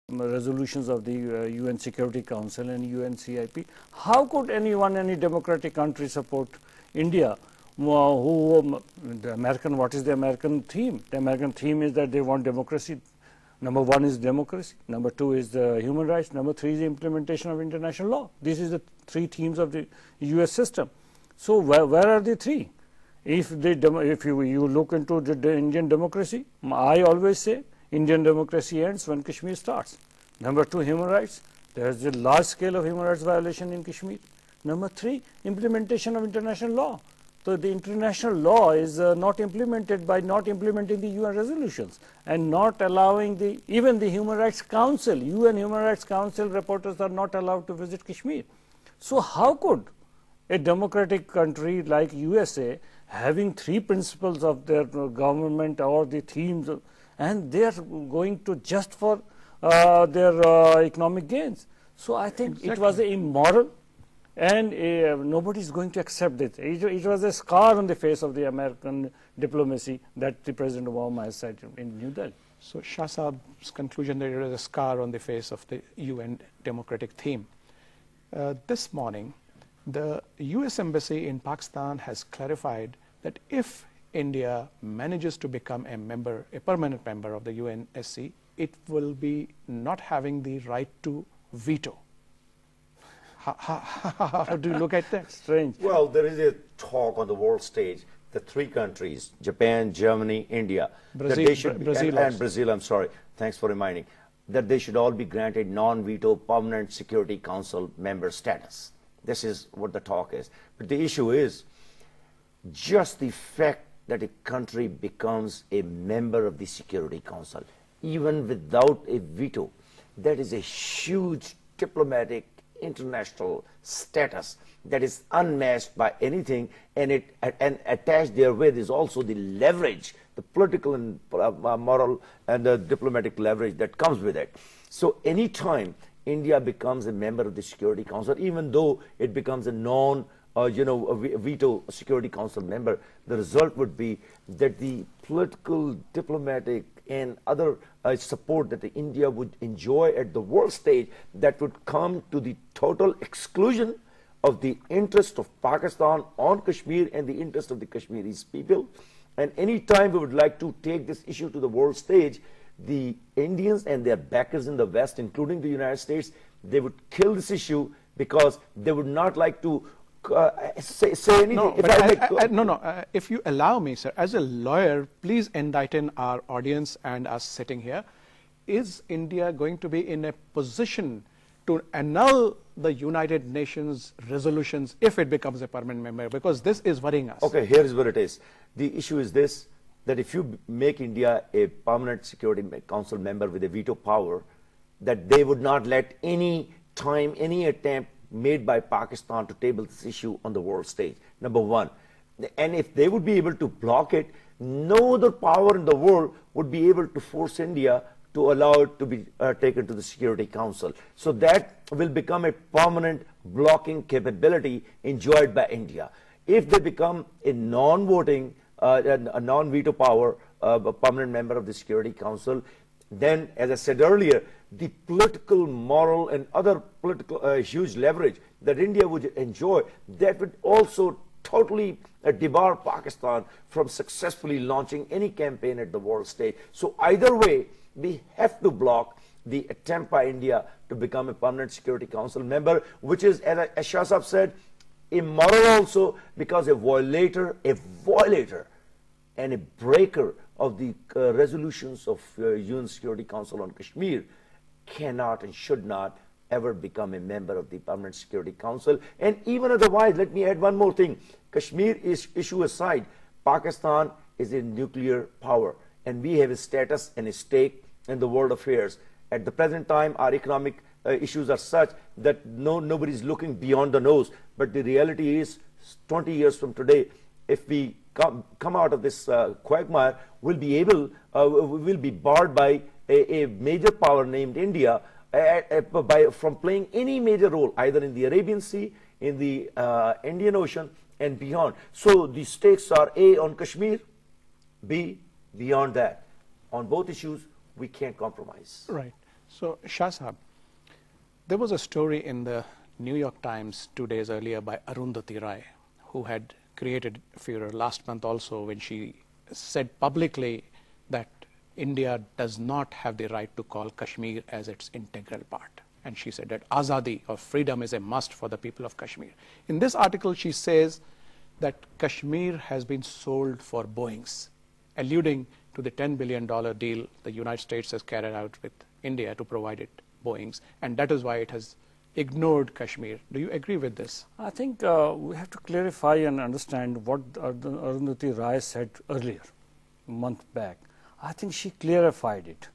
resolutions of the UN Security Council and UNCIP. How could anyone, any democratic country support India? The American, what is the American theme? The American theme is that they want democracy. Number one is democracy. Number two is the human rights. Number three is the implementation of international law. These are the three themes of the US system. So where are the three? If you look into the Indian democracy, I always say Indian democracy ends when Kashmir starts. Number two, human rights. There is a large scale of human rights violation in Kashmir. Number three, implementation of international law. So the international law is not implemented by not implementing the UN resolutions and not allowing even the Human Rights Council, UN Human Rights Council reporters are not allowed to visit Kashmir. So how could a democratic country like USA having three principles of their government or the themes and they are going to just for their economic gains? So I think it was immoral. And nobody is going to accept it. It was a scar on the face of the American diplomacy that the President Obama has said in New Delhi. So Shah Saab's conclusion that it was a scar on the face of the UN democratic theme. This morning, the US Embassy in Pakistan has clarified that if India manages to become a permanent member of the UNSC, it will be not having the right to veto. How do you look at that? Strange. Well, there is a talk on the world stage, the three countries, Japan, Germany, India, Brazil, and Brazil, I'm sorry, thanks for reminding, that they should all be granted non-veto permanent Security Council member status. This is what the talk is. But the issue is just the fact that a country becomes a member of the Security Council, even without a veto, that is a huge diplomatic international status that is unmatched by anything, and attached therewith is also the leverage, the political and moral and the diplomatic leverage that comes with it. So anytime India becomes a member of the Security Council, even though it becomes a veto Security Council member, the result would be that the political, diplomatic and other support that India would enjoy at the world stage, that would come to the total exclusion of the interest of Pakistan on Kashmir and the interest of the Kashmiris people. And any time we would like to take this issue to the world stage, the Indians and their backers in the West, including the United States, they would kill this issue because they would not like to say anything. No, if you allow me, sir, as a lawyer, please enlighten our audience and us sitting here. Is India going to be in a position to annul the United Nations resolutions if it becomes a permanent member? Because this is worrying us. Okay, here is what it is. The issue is this, that if you make India a permanent Security Council member with a veto power, that they would not let any attempt made by Pakistan to table this issue on the world stage, number one. And if they would be able to block it, no other power in the world would be able to force India to allow it to be taken to the Security Council. So that will become a permanent blocking capability enjoyed by India. If they become a non-voting, a non-veto power, a permanent member of the Security Council, then, as I said earlier, the political, moral and other political huge leverage that India would enjoy, that would also totally debar Pakistan from successfully launching any campaign at the world stage. So either way, we have to block the attempt by India to become a permanent Security Council member, which is, as Shah Saab said, immoral also, because a violator and a breaker of the resolutions of UN Security Council on Kashmir cannot and should not ever become a member of the Permanent Security Council. And even otherwise, let me add one more thing. Kashmir issue aside, Pakistan is a nuclear power, and we have a status and a stake in the world affairs. At the present time, our economic issues are such that nobody is looking beyond the nose. But the reality is, 20 years from today, if we come out of this quagmire, we'll be barred by a major power named India from playing any major role, either in the Arabian Sea, in the Indian Ocean, and beyond. So the stakes are A, on Kashmir, B, beyond that. On both issues, we can't compromise. Right. So, Shah Sahab, there was a story in the New York Times 2 days earlier by Arundhati Roy, who had created furor last month also when she said publicly that India does not have the right to call Kashmir as its integral part. And she said that azadi or freedom is a must for the people of Kashmir. In this article, she says that Kashmir has been sold for Boeings, alluding to the $10 billion deal the United States has carried out with India to provide it Boeings, and that is why it has ignored Kashmir. Do you agree with this? I think we have to clarify and understand what Arundhati Roy said earlier, a month back. I think she clarified it.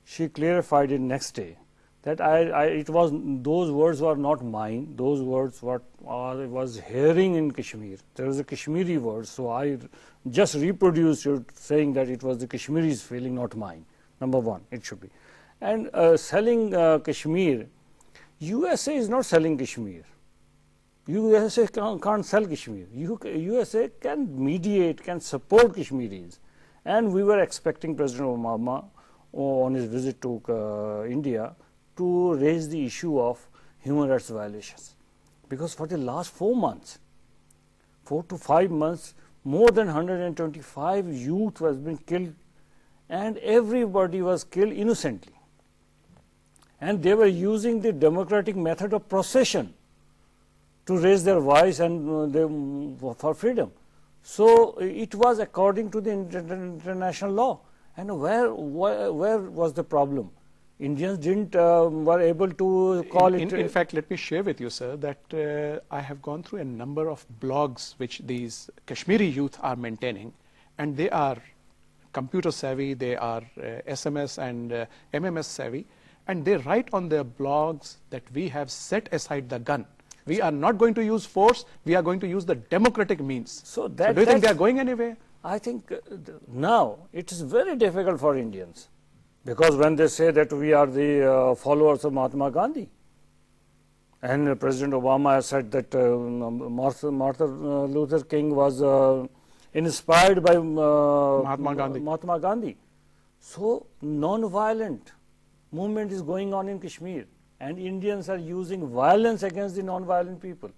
She clarified it next day that it was, those words were not mine. Those words what I was hearing in Kashmir. There was a Kashmiri word, so I just reproduced it, saying that it was the Kashmiri's feeling, not mine. Number one, it should be. And selling Kashmir, USA is not selling Kashmir. USA can't sell Kashmir. USA can mediate, can support Kashmiris. And we were expecting President Obama on his visit to India to raise the issue of human rights violations. Because for the last 4 months, 4 to 5 months, more than 125 youth has been killed, and everybody was killed innocently. And they were using the democratic method of procession to raise their voice and for freedom. So it was according to the international law. And where was the problem? Indians didn't were able to call it. In fact, let me share with you, sir, that I have gone through a number of blogs which these Kashmiri youth are maintaining, and they are computer savvy, they are SMS and MMS savvy, and they write on their blogs that we have set aside the gun. We are not going to use force, we are going to use the democratic means. So do you think they are going anywhere? I think now it is very difficult for Indians, because when they say that we are the followers of Mahatma Gandhi, and President Obama has said that Martin Luther King was inspired by Mahatma Gandhi. So non-violent movement is going on in Kashmir, and Indians are using violence against the non-violent people.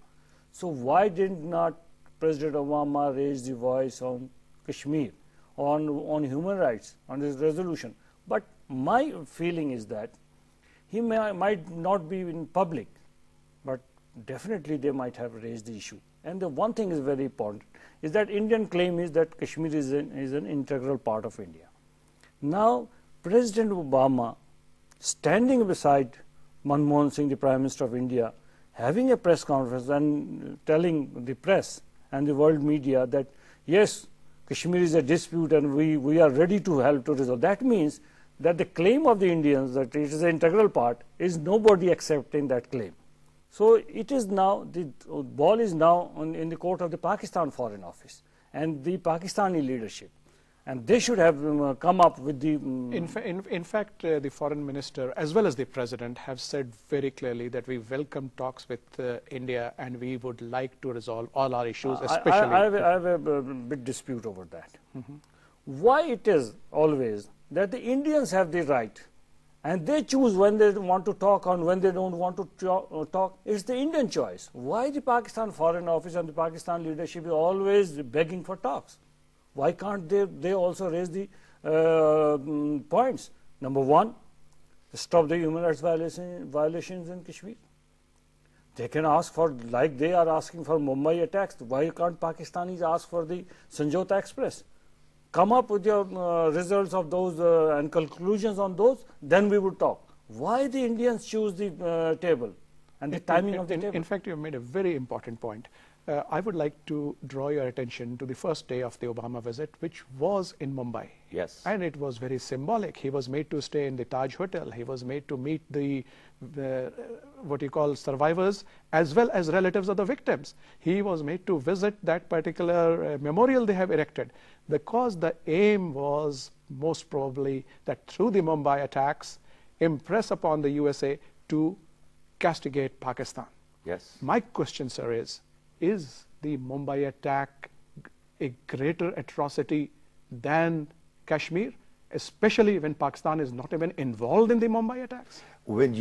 So why did not President Obama raise the voice on Kashmir, on human rights, on this resolution? But my feeling is that he might not be in public, but definitely they might have raised the issue. And the one thing is very important, is that Indian claim is that Kashmir is an integral part of India. Now, President Obama, standing beside Manmohan Singh, the Prime Minister of India, having a press conference and telling the press and the world media that, yes, Kashmir is a dispute and we are ready to help to resolve. That means that the claim of the Indians that it is an integral part is nobody accepting that claim. So it is now, the ball is now in the court of the Pakistan Foreign Office and the Pakistani leadership. And they should have come up with the... In fact, the foreign minister as well as the president have said very clearly that we welcome talks with India and we would like to resolve all our issues, especially... I have a big dispute over that. Why it is always that the Indians have the right and they choose when they want to talk and when they don't want to talk? It's the Indian choice. Why the Pakistan Foreign Office and the Pakistan leadership is always begging for talks? Why can't they also raise the points? Number one, stop the human rights violations in Kashmir. They can ask for, like they are asking for Mumbai attacks. Why can't Pakistanis ask for the Sanjota Express? Come up with your results of those and conclusions on those, then we would talk. Why the Indians choose the table and the timing of the table? In fact, you have made a very important point. I would like to draw your attention to the first day of the Obama visit, which was in Mumbai. Yes. And it was very symbolic. He was made to stay in the Taj Hotel. He was made to meet the what you call survivors as well as relatives of the victims. He was made to visit that particular memorial they have erected, because the aim was most probably that through the Mumbai attacks, impress upon the USA to castigate Pakistan. Yes. My question, sir, is the Mumbai attack a greater atrocity than Kashmir? especially when Pakistan is not even involved in the Mumbai attacks? When you